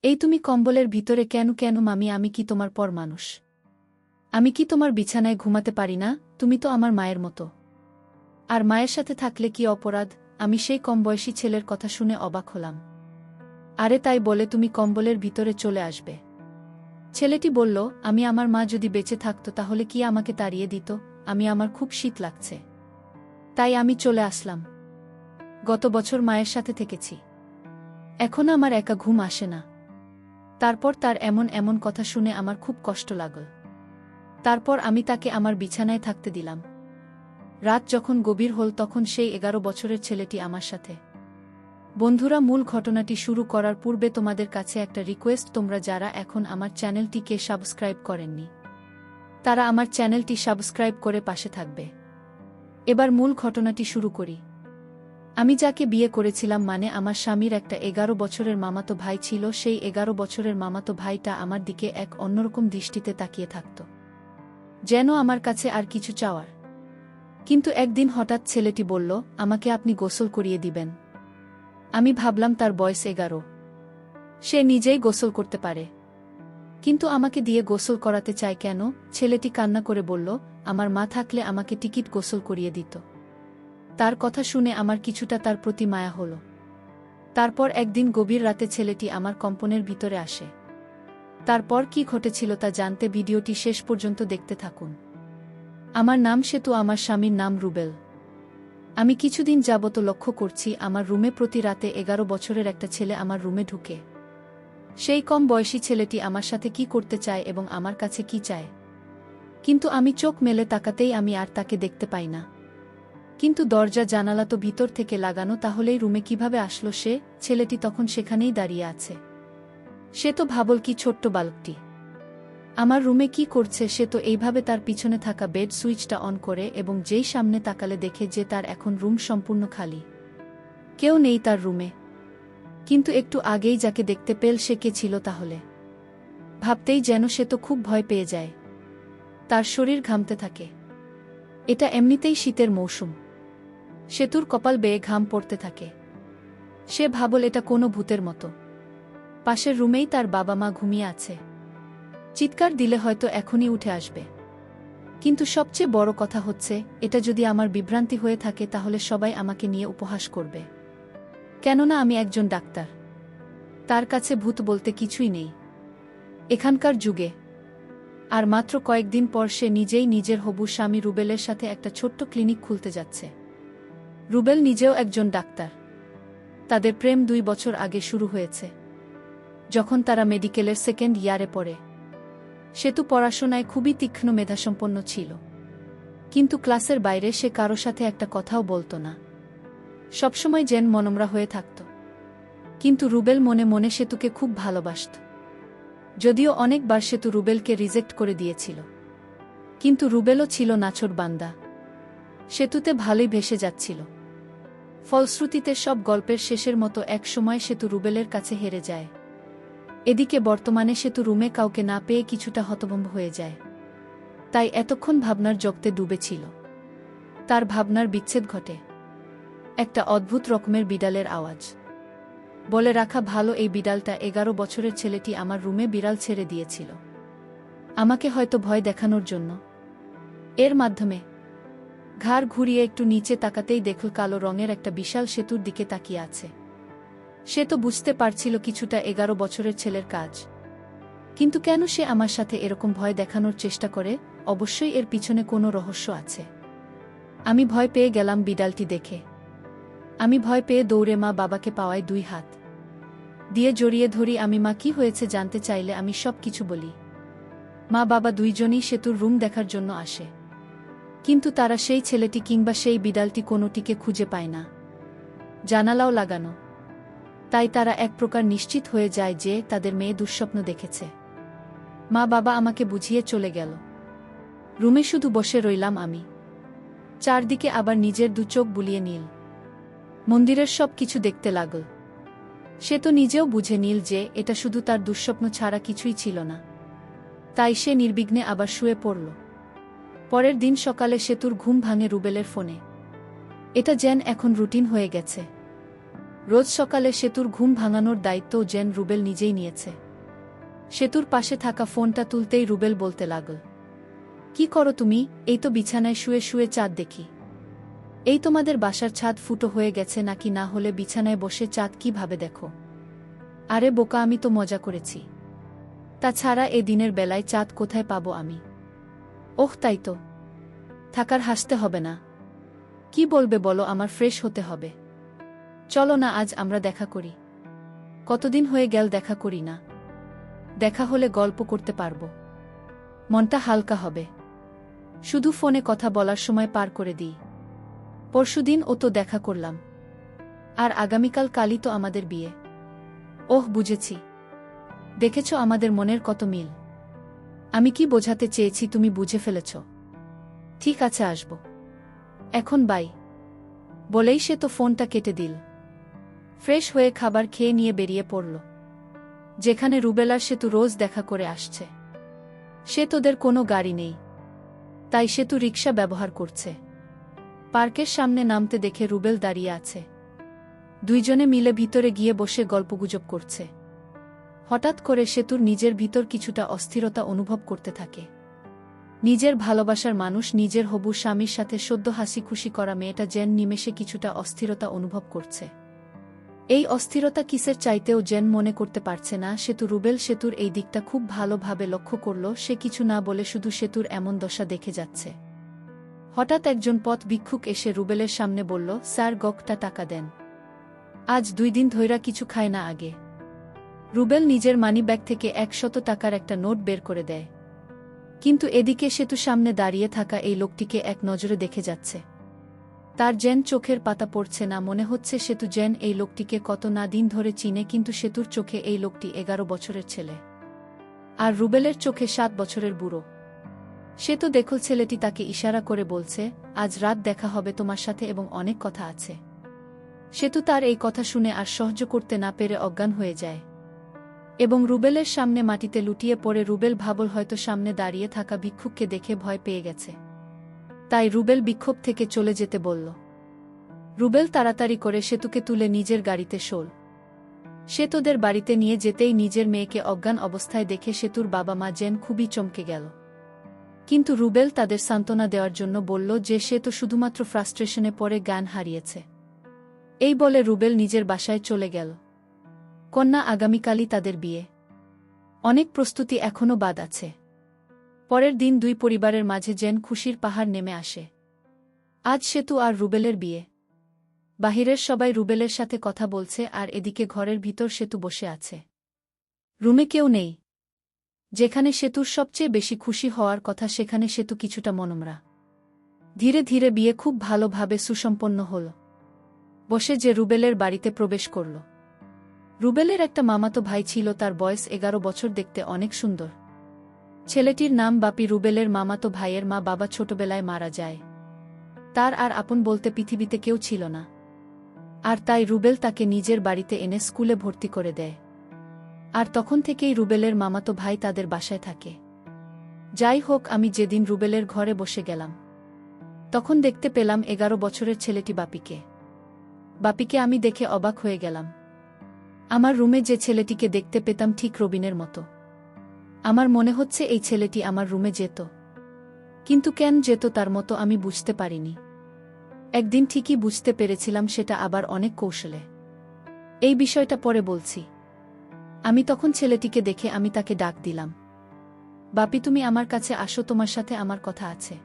এই তুমি কম্বলের ভিতরে কেন কেন মামি? আমি কি তোমার পর মানুষ? আমি কি তোমার বিছানায় ঘুমাতে পারি না? তুমি তো আমার মায়ের মতো। আর মায়ের সাথে থাকলে কি অপরাধ? আমি সেই কমবয়সী ছেলের কথা শুনে অবাক হলাম। আরে তাই বলে তুমি কম্বলের ভিতরে চলে আসবে? ছেলেটি বলল, আমি আমার মা যদি বেঁচে থাকত তাহলে কি আমাকে তাড়িয়ে দিত? আমার খুব শীত লাগছে, তাই আমি চলে আসলাম। গত বছর মায়ের সাথে থেকেছি, এখন আমার একা ঘুম আসে না। তারপর তার এমন এমন কথা শুনে আমার খুব কষ্ট লাগল। তারপর আমি তাকে আমার বিছানায় থাকতে দিলাম। রাত যখন গভীর হল তখন সেই 11 বছরের ছেলেটি আমার সাথে। বন্ধুরা, মূল ঘটনাটি শুরু করার পূর্বে তোমাদের কাছে একটা রিকোয়েস্ট, তোমরা যারা এখন আমার চ্যানেলটিকে সাবস্ক্রাইব করেননি তারা আমার চ্যানেলটি সাবস্ক্রাইব করে পাশে থাকবে। এবার মূল ঘটনাটি শুরু করি। আমি যাকে বিয়ে করেছিলাম, মানে আমার স্বামীর একটা 11 বছরের মামাতো ভাই ছিল। সেই 11 বছরের মামাতো ভাইটা আমার দিকে এক অন্যরকম দৃষ্টিতে তাকিয়ে থাকত, যেন আমার কাছে আর কিছু চাওয়ার। কিন্তু একদিন হঠাৎ ছেলেটি বলল, আমাকে আপনি গোসল করিয়ে দিবেন। আমি ভাবলাম তার বয়স 11, সে নিজেই গোসল করতে পারে, কিন্তু আমাকে দিয়ে গোসল করাতে চায় কেন? ছেলেটি কান্না করে বলল, আমার মা থাকলে আমাকে টিকিট গোসল করিয়ে দিত। তার কথা শুনে আমার কিছুটা তার প্রতি মায়া হল। তারপর একদিন গভীর রাতে ছেলেটি আমার কম্পনের ভিতরে আসে। তারপর কি ঘটেছিল তা জানতে ভিডিওটি শেষ পর্যন্ত দেখতে থাকুন। আমার নাম সেতু, আমার স্বামীর নাম রুবেল। আমি কিছুদিন যাবত লক্ষ্য করছি আমার রুমে প্রতি রাতে 11 বছরের একটা ছেলে আমার রুমে ঢুকে। সেই কম বয়সী ছেলেটি আমার সাথে কি করতে চায় এবং আমার কাছে কি চায়, কিন্তু আমি চোখ মেলে তাকাতেই আমি আর তাকে দেখতে পাই না। কিন্তু দরজা জানালা তো ভিতর থেকে লাগানো, তাহলেই রুমে কিভাবে আসলো সে? ছেলেটি তখন সেখানেই দাঁড়িয়ে আছে। সে তো ভাবল কি ছোট্ট বালকটি আমার রুমে কি করছে? সে তো এইভাবে তার পিছনে থাকা বেড সুইচটা অন করে এবং যেই সামনে তাকালে দেখে যে তার এখন রুম সম্পূর্ণ খালি, কেউ নেই তার রুমে। কিন্তু একটু আগেই যাকে দেখতে পেল সে কে ছিল তাহলে? ভাবতেই যেন সে তো খুব ভয় পেয়ে যায়, তার শরীর ঘামতে থাকে। এটা এমনিতেই শীতের মৌসুম। সেতুর কপাল বেয়ে ঘাম পড়তে থাকে। সে ভাবল এটা কোনো ভূতের মতো। পাশের রুমেই তার বাবা মা ঘুমিয়ে আছে, চিৎকার দিলে হয়তো এখনই উঠে আসবে। কিন্তু সবচেয়ে বড় কথা হচ্ছে, এটা যদি আমার বিভ্রান্তি হয়ে থাকে তাহলে সবাই আমাকে নিয়ে উপহাস করবে, কেননা আমি একজন ডাক্তার। তার কাছে ভূত বলতে কিছুই নেই এখানকার যুগে। আর মাত্র কয়েকদিন পর সে নিজেই নিজের হবু স্বামী রুবেলের সাথে একটা ছোট্ট ক্লিনিক খুলতে যাচ্ছে। রুবেল নিজেও একজন ডাক্তার। তাদের প্রেম 2 বছর আগে শুরু হয়েছে, যখন তারা মেডিকেলের সেকেন্ড ইয়ারে পড়ে। সেতু পড়াশোনায় খুবই তীক্ষ্ণ মেধাসম্পন্ন ছিল, কিন্তু ক্লাসের বাইরে সে কারো সাথে একটা কথাও বলতো না, সবসময় যেন মনমরা হয়ে থাকত। কিন্তু রুবেল মনে মনে সেতুকে খুব ভালোবাসত। যদিও অনেকবার সেতু রুবেলকে রিজেক্ট করে দিয়েছিল, কিন্তু রুবেলও ছিল নাছোড় বান্দা। সেতুতে ভালোই ভেসে যাচ্ছিল। ফলশ্রুতিতে সব গল্পের শেষের মতো এক সময় সেতু রুবেলের কাছে হেরে যায়। এদিকে বর্তমানে সেতু রুমে কাউকে না পেয়ে কিছুটা হতভম্ব হয়ে যায়। তাই এতক্ষণ ভাবনার জগতে ডুবেছিল। তার ভাবনার বিচ্ছেদ ঘটে একটা অদ্ভুত রকমের বিড়ালের আওয়াজ। বলে রাখা ভালো, এই বিড়ালটা 11 বছরের ছেলেটি আমার রুমে বিড়াল ছেড়ে দিয়েছিল, আমাকে হয়তো ভয় দেখানোর জন্য। এর মাধ্যমে ঘাড় ঘুরিয়ে একটু নিচে তাকাতেই দেখল কালো রঙের একটা বিশাল সেতুর দিকে তাকিয়ে আছে। সে তো বুঝতে পারছিল কিছুটা 11 বছরের ছেলের কাজ, কিন্তু কেন সে আমার সাথে এরকম ভয় দেখানোর চেষ্টা করে? অবশ্যই এর পিছনে কোনো রহস্য আছে। আমি ভয় পেয়ে গেলাম বিড়ালটি দেখে। আমি ভয় পেয়ে দৌড়ে মা বাবাকে পাওয়ায় 2 হাত দিয়ে জড়িয়ে ধরি। আমি মা কি হয়েছে জানতে চাইলে আমি সব কিছু বলি। মা বাবা দুইজনই সেতুর রুম দেখার জন্য আসে, কিন্তু তারা সেই ছেলেটি কিংবা সেই বিড়ালটি কোনোটিকে খুঁজে পায় না। জানালাও লাগানো, তাই তারা এক প্রকার নিশ্চিত হয়ে যায় যে তাদের মেয়ে দুঃস্বপ্ন দেখেছে। মা বাবা আমাকে বুঝিয়ে চলে গেল। রুমে শুধু বসে রইলাম আমি। চারদিকে আবার নিজের 2 চোখ বুলিয়ে নীল মন্দিরের সব কিছু দেখতে লাগল। সে তো নিজেও বুঝে নিল যে এটা শুধু তার দুঃস্বপ্ন ছাড়া কিছুই ছিল না। তাই সে নির্বিঘ্নে আবার শুয়ে পড়ল। পরের দিন সকালে সেতুর ঘুম ভাঙে রুবেলের ফোনে। এটা যেন এখন রুটিন হয়ে গেছে। রোজ সকালে সেতুর ঘুম ভাঙানোর দায়িত্ব যেন রুবেল নিজেই নিয়েছে। সেতুর পাশে থাকা ফোনটা তুলতেই রুবেল বলতে লাগল, কি করো তুমি? এই তো বিছানায় শুয়ে শুয়ে চাঁদ দেখি। এই তোমাদের বাসার ছাদ ফুটো হয়ে গেছে নাকি? না হলে বিছানায় বসে চাঁদ কিভাবে দেখো? আরে বোকা, আমি তো মজা করেছি। তাছাড়া এ দিনের বেলায় চাঁদ কোথায় পাবো আমি? ওহ তাই তো, থাকার হাসতে হবে না। কি বলবে বলো, আমার ফ্রেশ হতে হবে। চলো না আজ আমরা দেখা করি। কতদিন হয়ে গেল দেখা করি না। দেখা হলে গল্প করতে পারবো, মনটা হালকা হবে। শুধু ফোনে কথা বলার সময় পার করে দিই। পরশুদিন ও তো দেখা করলাম, আর আগামীকাল কালই তো আমাদের বিয়ে। ওহ বুঝেছি, দেখেছ আমাদের মনের কত মিল। আমি কি বোঝাতে চেয়েছি তুমি বুঝে ফেলেছ। ঠিক আছে, আসব এখন, বাই। বলেই সে তো ফোনটা কেটে দিল। ফ্রেশ হয়ে খাবার খেয়ে নিয়ে বেরিয়ে পড়ল যেখানে রুবেলার সেতু রোজ দেখা করে আসছে। সে তোদের কোনো গাড়ি নেই, তাই সেতু রিকশা ব্যবহার করছে। পার্কের সামনে নামতে দেখে রুবেল দাঁড়িয়ে আছে। দুইজনে মিলে ভিতরে গিয়ে বসে গল্পগুজব করছে। হঠাৎ করে সেতুর নিজের ভিতর কিছুটা অস্থিরতা অনুভব করতে থাকে। নিজের ভালোবাসার মানুষ, নিজের হবু স্বামীর সাথে সদ্য হাসি খুশি করা মেয়েটা যেন নিমেষে কিছুটা অস্থিরতা অনুভব করছে। এই অস্থিরতা কিসের চাইতেও যেন মনে করতে পারছে না সেতু। রুবেল সেতুর এই দিকটা খুব ভালোভাবে লক্ষ্য করল। সে কিছু না বলে শুধু সেতুর এমন দশা দেখে যাচ্ছে। হঠাৎ একজন পথ ভিক্ষুক এসে রুবেলের সামনে বলল, স্যার গকটা টাকা দেন, আজ 2 দিন ধইরা কিছু খায় না। আগে রুবেল নিজের মানিব্যাগ থেকে 100 টাকার একটা নোট বের করে দেয়, কিন্তু এদিকে সেতু সামনে দাঁড়িয়ে থাকা এই লোকটিকে এক নজরে দেখে যাচ্ছে। তার যেন চোখের পাতা পড়ছে না। মনে হচ্ছে সেতু যেন এই লোকটিকে কত না দিন ধরে চিনে, কিন্তু সেতুর চোখে এই লোকটি 11 বছরের ছেলে, আর রুবেলের চোখে 7 বছরের বুড়ো। সে তো দেখল ছেলেটি তাকে ইশারা করে বলছে, আজ রাত দেখা হবে তোমার সাথে এবং অনেক কথা আছে। সেতু তার এই কথা শুনে আর সহ্য করতে না পেরে অজ্ঞান হয়ে যায় এবং রুবেলের সামনে মাটিতে লুটিয়ে পড়ে। রুবেল ভাবল হয়তো সামনে দাঁড়িয়ে থাকা ভিক্ষুককে দেখে ভয় পেয়ে গেছে, তাই রুবেল বিক্ষোভ থেকে চলে যেতে বলল। রুবেল তাড়াতাড়ি করে সেতুকে তুলে নিজের গাড়িতে শোল। সে তোদের বাড়িতে নিয়ে যেতেই নিজের মেয়েকে অজ্ঞান অবস্থায় দেখে সেতুর বাবা মা যেন খুবই চমকে গেল। কিন্তু রুবেল তাদের সান্ত্বনা দেওয়ার জন্য বলল যে সে তো শুধুমাত্র ফ্রাস্ট্রেশনে পড়ে জ্ঞান হারিয়েছে। এই বলে রুবেল নিজের বাসায় চলে গেল। কন্যা আগামীকালই তাদের বিয়ে, অনেক প্রস্তুতি এখনও বাদ আছে। পরের দিন দুই পরিবারের মাঝে যেন খুশির পাহাড় নেমে আসে। আজ সেতু আর রুবেলের বিয়ে। বাহিরের সবাই রুবেলের সাথে কথা বলছে, আর এদিকে ঘরের ভিতর সেতু বসে আছে। রুমে কেউ নেই। যেখানে সেতুর সবচেয়ে বেশি খুশি হওয়ার কথা সেখানে সেতু কিছুটা মনমরা। ধীরে ধীরে বিয়ে খুব ভালোভাবে সুসম্পন্ন হল। বসে যে রুবেলের বাড়িতে প্রবেশ করল। রুবেলের একটা মামাতো ভাই ছিল, তার বয়স 11 বছর, দেখতে অনেক সুন্দর। ছেলেটির নাম বাপি। রুবেলের মামাতো ভাইয়ের মা বাবা ছোটবেলায় মারা যায়। তার আর আপন বলতে পৃথিবীতে কেউ ছিল না, আর তাই রুবেল তাকে নিজের বাড়িতে এনে স্কুলে ভর্তি করে দেয়। আর তখন থেকেই রুবেলের মামাতো ভাই তাদের বাসায় থাকে। যাই হোক, আমি যেদিন রুবেলের ঘরে বসে গেলাম তখন দেখতে পেলাম 11 বছরের ছেলেটি বাপিকে। বাপিকে আমি দেখে অবাক হয়ে গেলাম। আমার রুমে যে ছেলেটিকে দেখতে পেতাম ঠিক রবিনের মতো। আমার মনে হচ্ছে এই ছেলেটি আমার রুমে যেত, কিন্তু কেন যেত তার মতো আমি বুঝতে পারিনি। একদিন ঠিকই বুঝতে পেরেছিলাম, সেটা আবার অনেক কৌশলে। এই বিষয়টা পরে বলছি। আমি তখন ছেলেটিকে দেখে আমি তাকে ডাক দিলাম, বাপি তুমি আমার কাছে আসো, তোমার সাথে আমার কথা আছে।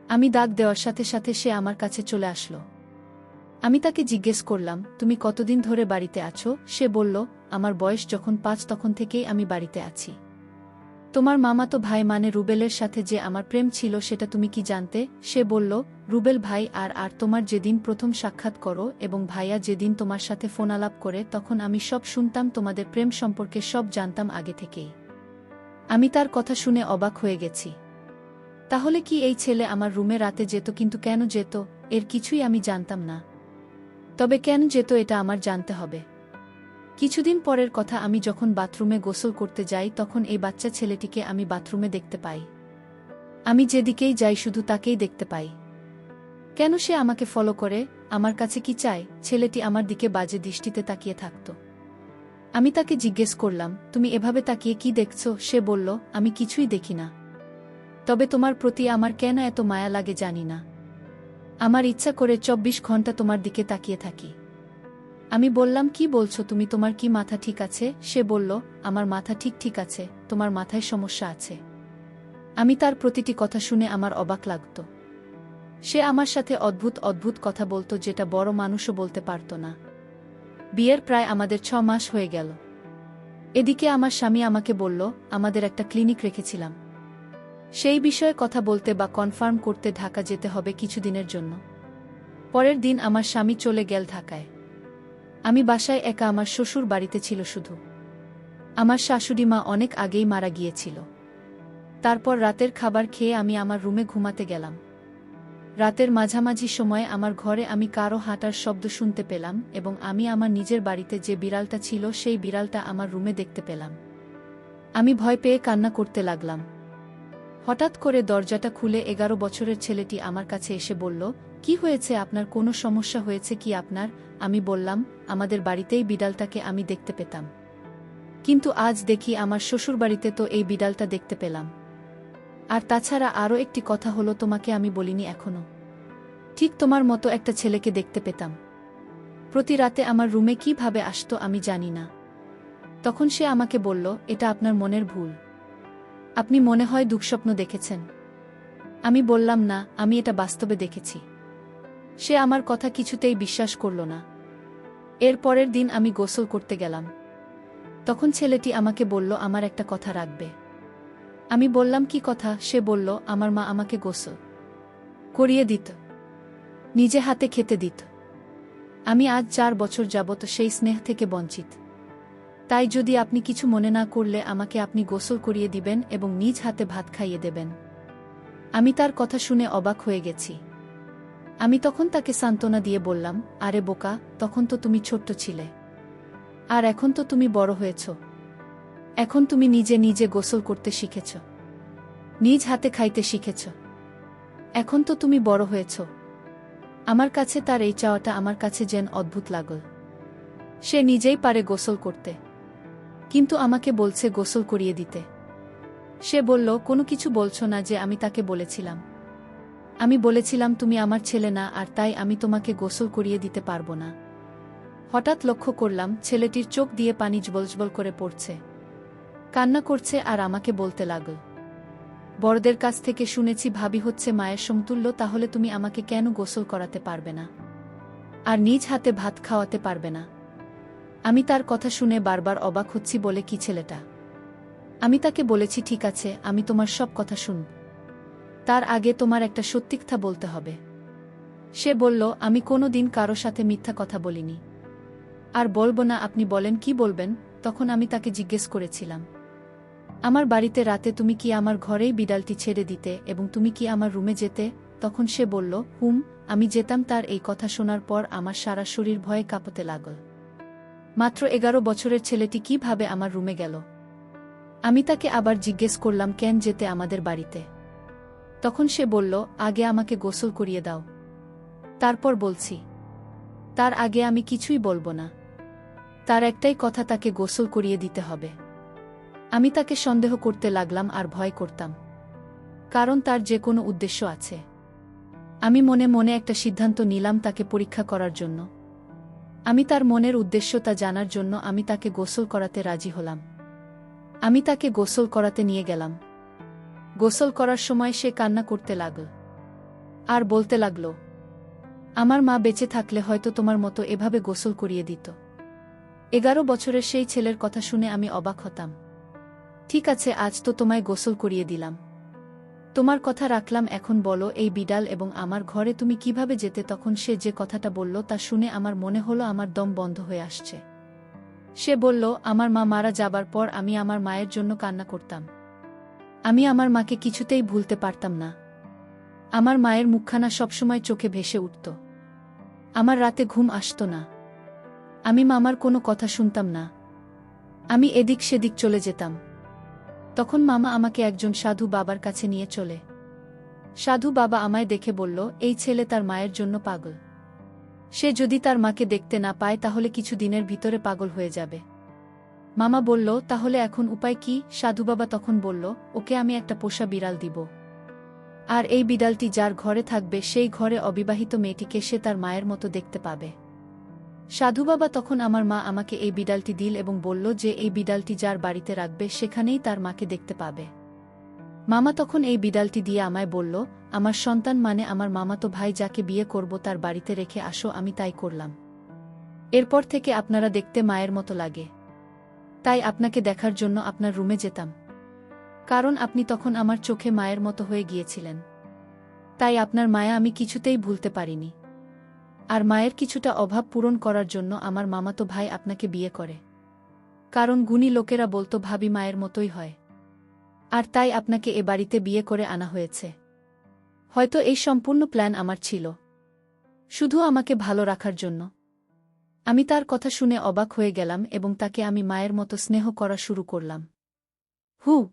আমি ডাক দেওয়ার সাথে সাথে সে আমার কাছে চলে আসলো। আমি তাকে জিজ্ঞেস করলাম, তুমি কতদিন ধরে বাড়িতে আছো? সে বলল, আমার বয়স যখন 5 তখন থেকেই আমি বাড়িতে আছি। তোমার মামাতো ভাই মানে রুবেলের সাথে যে আমার প্রেম ছিল সেটা তুমি কি জানতে? সে বলল, রুবেল ভাই আর তোমার যেদিন প্রথম সাক্ষাৎ করো এবং ভাইয়া যেদিন তোমার সাথে ফোনালাপ করে তখন আমি সব শুনতাম, তোমাদের প্রেম সম্পর্কে সব জানতাম আগে থেকেই। আমি তার কথা শুনে অবাক হয়ে গেছি। তাহলে কি এই ছেলে আমার রুমে রাতে যেত? কিন্তু কেন যেত এর কিছুই আমি জানতাম না। তবে কেন যেত এটা আমার জানতে হবে। কিছুদিন পরের কথা, আমি যখন বাথরুমে গোসল করতে যাই তখন এই বাচ্চা ছেলেটিকে আমি বাথরুমে দেখতে পাই। আমি যেদিকেই যাই শুধু তাকেই দেখতে পাই। কেন সে আমাকে ফলো করে? আমার কাছে কি চায়? ছেলেটি আমার দিকে বাজে দৃষ্টিতে তাকিয়ে থাকত। আমি তাকে জিজ্ঞেস করলাম, তুমি এভাবে তাকিয়ে কি দেখছ? সে বলল, আমি কিছুই দেখি না। তবে তোমার প্রতি আমার কেন এত মায়া লাগে জানি না। আমার ইচ্ছা করে 24 ঘন্টা তোমার দিকে তাকিয়ে থাকি। আমি বললাম, কি বলছো তুমি? তোমার কি মাথা ঠিক আছে? সে বলল, আমার মাথা ঠিক আছে, তোমার মাথায় সমস্যা আছে। আমি তার প্রতিটি কথা শুনে আমার অবাক লাগত। সে আমার সাথে অদ্ভুত কথা বলতো, যেটা বড় মানুষও বলতে পারত না। বিয়ের প্রায় আমাদের 6 মাস হয়ে গেল। এদিকে আমার স্বামী আমাকে বলল, আমাদের একটা ক্লিনিক রেখেছিলাম, সেই বিষয়ে কথা বলতে বা কনফার্ম করতে ঢাকা যেতে হবে কিছুদিনের জন্য। পরের দিন আমার স্বামী চলে গেল ঢাকায়। আমি বাসায় একা। আমার শ্বশুর বাড়িতে ছিল শুধু। আমার শাশুড়ি মা অনেক আগেই মারা গিয়েছিল। তারপর রাতের খাবার খেয়ে আমি আমার রুমে ঘুমাতে গেলাম। রাতের মাঝামাঝি সময়ে আমার ঘরে আমি কারো হাঁটার শব্দ শুনতে পেলাম এবং আমি আমার নিজের বাড়িতে যে বিড়ালটা ছিল সেই বিড়ালটা আমার রুমে দেখতে পেলাম। আমি ভয় পেয়ে কান্না করতে লাগলাম। হঠাৎ করে দরজাটা খুলে 11 বছরের ছেলেটি আমার কাছে এসে বলল, কি হয়েছে আপনার? কোনো সমস্যা হয়েছে কি আপনার? আমি বললাম, আমাদের বাড়িতেই বিড়ালটাকে আমি দেখতে পেতাম, কিন্তু আজ দেখি আমার শ্বশুরবাড়িতে তো এই বিড়ালটা দেখতে পেলাম। আর তাছাড়া আরও একটি কথা হলো, তোমাকে আমি বলিনি এখনো। ঠিক তোমার মতো একটা ছেলেকে দেখতে পেতাম। প্রতি রাতে আমার রুমে কিভাবে আসতো আমি জানি না। তখন সে আমাকে বলল, এটা আপনার মনের ভুল, আপনি মনে হয় দুঃস্বপ্ন দেখেছেন। আমি বললাম, না, আমি এটা বাস্তবে দেখেছি। সে আমার কথা কিছুতেই বিশ্বাস করল না। এর পরের দিন আমি গোসল করতে গেলাম। তখন ছেলেটি আমাকে বলল, আমার একটা কথা রাখবে। আমি বললাম, কি কথা? সে বলল, আমার মা আমাকে গোসল করিয়ে দিত, নিজে হাতে খেতে দিত। আমি আজ 4 বছর যাবত সেই স্নেহ থেকে বঞ্চিত। তাই যদি আপনি কিছু মনে না করলে আমাকে আপনি গোসল করিয়ে দিবেন এবং নিজ হাতে ভাত খাইয়ে দেবেন। আমি তার কথা শুনে অবাক হয়ে গেছি। আমি তখন তাকে সান্ত্বনা দিয়ে বললাম, আরে বোকা, তখন তো তুমি ছোট্ট ছিলে, আর এখন তো তুমি বড় হয়েছ। এখন তুমি নিজে নিজে গোসল করতে শিখেছ, নিজ হাতে খাইতে শিখেছ। এখন তো তুমি বড় হয়েছ। আমার কাছে তার এই চাওয়াটা আমার কাছে যেন অদ্ভুত লাগল। সে নিজেই পারে গোসল করতে, কিন্তু আমাকে বলছে গোসল করিয়ে দিতে। সে বলল, কোনো কিছু বলছো না যে আমি তাকে বলেছিলাম? আমি বলেছিলাম, তুমি আমার ছেলে না, আর তাই আমি তোমাকে গোসল করিয়ে দিতে পারবো না। হঠাৎ লক্ষ্য করলাম ছেলেটির চোখ দিয়ে পানি জবল করে পড়ছে, কান্না করছে আর আমাকে বলতে লাগল, বড়দের কাছ থেকে শুনেছি ভাবি হচ্ছে মায়ের সমতুল্য, তাহলে তুমি আমাকে কেন গোসল করাতে পারবে না আর নিজ হাতে ভাত খাওয়াতে পারবে না? আমি তার কথা শুনে বারবার অবাক হচ্ছি। বলে, কি ছেলেটা? আমি তাকে বলেছি, ঠিক আছে, আমি তোমার সব কথা শুনব, তার আগে তোমার একটা সত্যি কথা বলতে হবে। সে বলল, আমি কোনো দিন কারো সাথে মিথ্যা কথা বলিনি, আর বলবো না। আপনি বলেন, কি বলবেন? তখন আমি তাকে জিজ্ঞেস করেছিলাম, আমার বাড়িতে রাতে তুমি কি আমার ঘরেই বিড়ালটি ছেড়ে দিতে এবং তুমি কি আমার রুমে যেতে? তখন সে বলল, আমি যেতাম। তার এই কথা শোনার পর আমার সারা শরীর ভয়ে কাঁপতে লাগল। মাত্র 11 বছরের ছেলেটি কিভাবে আমার রুমে গেল? আমি তাকে আবার জিজ্ঞেস করলাম, কেন যেতে আমাদের বাড়িতে? তখন সে বলল, আগে আমাকে গোসল করিয়ে দাও, তারপর বলছি। তার আগে আমি কিছুই বলবো না। তার একটাই কথা, তাকে গোসল করিয়ে দিতে হবে। আমি তাকে সন্দেহ করতে লাগলাম আর ভয় করতাম, কারণ তার যে কোনো উদ্দেশ্য আছে। আমি মনে মনে একটা সিদ্ধান্ত নিলাম তাকে পরীক্ষা করার জন্য। আমি তার মনের উদ্দেশ্য তা জানার জন্য আমি তাকে গোসল করাতে রাজি হলাম। আমি তাকে গোসল করাতে নিয়ে গেলাম। গোসল করার সময় সে কান্না করতে লাগল আর বলতে লাগল, আমার মা বেঁচে থাকলে হয়তো তোমার মতো এভাবে গোসল করিয়ে দিত। 11 বছরের সেই ছেলের কথা শুনে আমি অবাক হতাম। ঠিক আছে, আজ তো তোমায় গোসল করিয়ে দিলাম, তোমার কথা রাখলাম। এখন বলো, এই বিড়াল এবং আমার ঘরে তুমি কিভাবে যেতে? তখন সে যে কথাটা বলল তা শুনে আমার মনে হলো আমার দম বন্ধ হয়ে আসছে। সে বলল, আমার মা মারা যাবার পর আমি আমার মায়ের জন্য কান্না করতাম। আমি আমার মাকে কিছুতেই ভুলতে পারতাম না। আমার মায়ের মুখখানা সবসময় চোখে ভেসে উঠত। আমার রাতে ঘুম আসত না। আমি মামার কোনো কথা শুনতাম না। আমি এদিক সেদিক চলে যেতাম। তখন মামা আমাকে একজন সাধু বাবার কাছে নিয়ে চলে। সাধু বাবা আমায় দেখে বলল, এই ছেলে তার মায়ের জন্য পাগল। সে যদি তার মাকে দেখতে না পায় তাহলে কিছু দিনের ভিতরে পাগল হয়ে যাবে। মামা বলল, তাহলে এখন উপায় কি? সাধুবাবা তখন বলল, ওকে আমি একটা পোষা বিড়াল দিব। আর এই বিড়ালটি যার ঘরে থাকবে সেই ঘরে অবিবাহিত মেয়েটিকে সে তার মায়ের মতো দেখতে পাবে। সাধুবাবা তখন আমার মা আমাকে এই বিড়ালটি দিল এবং বলল যে এই বিড়ালটি যার বাড়িতে রাখবে সেখানেই তার মাকে দেখতে পাবে। মামা তখন এই বিড়ালটি দিয়ে আমায় বলল, আমার সন্তান মানে আমার মামাতো ভাই যাকে বিয়ে করব তার বাড়িতে রেখে আসো। আমি তাই করলাম। এরপর থেকে আপনারা দেখতে মায়ের মতো লাগে। তাই আপনাকে দেখার জন্য আপনার রুমে যেতাম। কারণ আপনি তখন আমার চোখে মায়ের মতো হয়ে গিয়েছিলেন। তাই আপনার মায়া আমি কিছুতেই ভুলতে পারিনি। আর মায়ের কিছুটা অভাব পূরণ করার জন্য আমার মামাতো ভাই আপনাকে বিয়ে করে। কারণ গুণী লোকেরা বলতো ভাবি মায়ের মতোই হয়। আর তাই আপনাকে এ বাড়িতে বিয়ে করে আনা হয়েছে। হয়তো এই সম্পূর্ণ প্ল্যান আমার ছিল, শুধু আমাকে ভালো রাখার জন্য। আমি তার কথা শুনে অবাক হয়ে গেলাম এবং তাকে আমি মায়ের মতো স্নেহ করা শুরু করলাম। হু